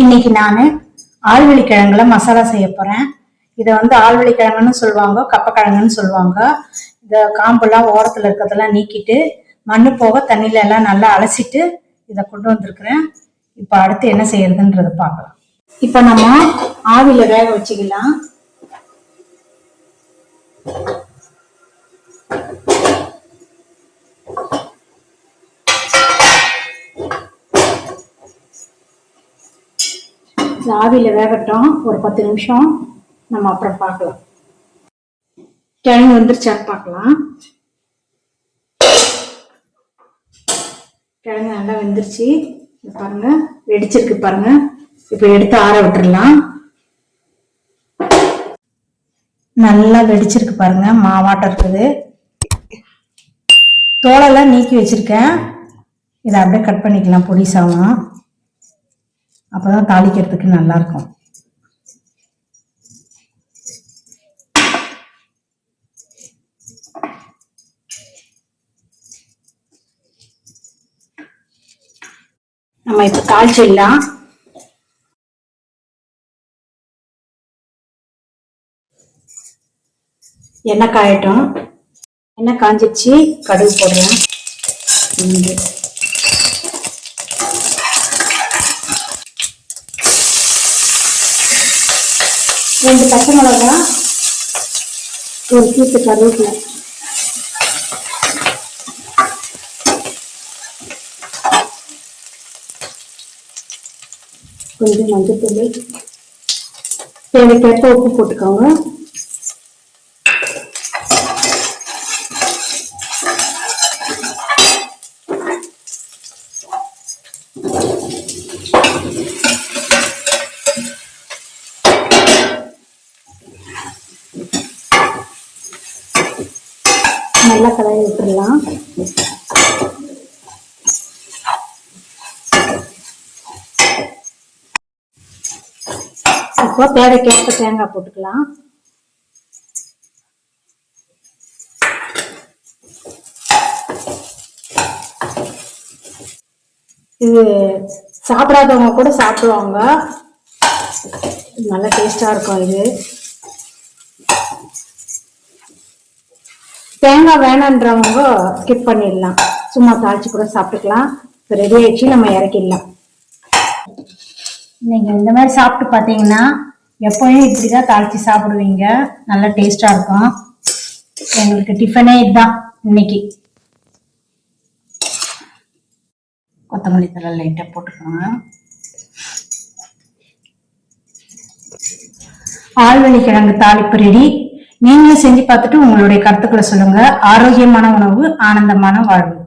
இன்னைக்கு நான் ஆழ்வெள்ளி கிழங்குல மசாலா செய்ய போறேன். இதை ஆழ்வெள்ளி கிழங்குன்னு சொல்லுவாங்க, கப்பக்கிழங்குன்னு சொல்லுவாங்க. இந்த காம்பெல்லாம் ஓரத்துல இருக்கிறதெல்லாம் நீக்கிட்டு மண்ணு போக தண்ணியில எல்லாம் நல்லா அலசிட்டு இதை கொண்டு வந்திருக்கிறேன். இப்ப அடுத்து என்ன செய்யறதுன்றத பார்க்கலாம். இப்ப நம்ம ஆவியில வேக வச்சுக்கலாம். ஆவியில வேகட்டும் ஒரு 10 நிமிஷம். நம்ம அப்புறம் பார்க்கலாம். கிழங்கு வந்துருச்சான்னு பார்க்கலாம். கிழங்கு நல்லா வெந்துருச்சு பாருங்க, வெடிச்சிருக்கு பாருங்க. இப்ப எடுத்து ஆற விட்டுறலாம். நல்லா வெடிச்சிருக்கு பாருங்க, மாவாட்டம் இருக்குது. தோலெல்லாம் நீக்கி வச்சிருக்கேன். இதை அப்படியே கட் பண்ணிக்கலாம் பொடிசாவும். அப்பதான் தாளிக்கிறதுக்கு நல்லா இருக்கும். நம்ம இப்ப தாளிச்சிடலாம். எண்ணெய் காயட்டும். எண்ணெய் காஞ்சிச்சு, கடுகு போடுறேன். 2 பச்சை மிளகா, ஒரு கீத்து கருவேப்பிலை, கொஞ்சம் மஞ்சள், தேவைக்கேற்ப உப்பு போட்டுக்கோங்க. நல்லா கலரி விட்டுடலாம். இப்போ தேவைக்கேற்ப தேங்காய் போட்டுக்கலாம். இது சாப்பிடாதவங்க கூட சாப்பிடுவாங்க, நல்லா டேஸ்டா இருக்கும். இது தேங்காய் வேணான்றவங்க ஸ்கிப் பண்ணிடலாம், சும்மா தாளிச்சு கூட சாப்பிட்டுக்கலாம். இப்போ ரெடி ஆயிடுச்சு, நம்ம இறக்கிடலாம். நீங்க இந்த மாதிரி சாப்பிட்டு பார்த்தீங்கன்னா எப்பவும் இப்படிதான் தாளிச்சு சாப்பிடுவீங்க, நல்லா டேஸ்டா இருக்கும். எங்களுக்கு டிஃபனே இதுதான் இன்னைக்கு. கொத்தமல்லி தழை லைட்டா போட்டுக்கோங்க. ஆழ்வெள்ளி கிழங்கு தாளிப்பு ரெடி. நீங்களும் செஞ்சு பார்த்துட்டு உங்களுடைய கருத்துக்களை சொல்லுங்க. ஆரோக்கியமான உணவு, ஆனந்தமான வாழ்வு.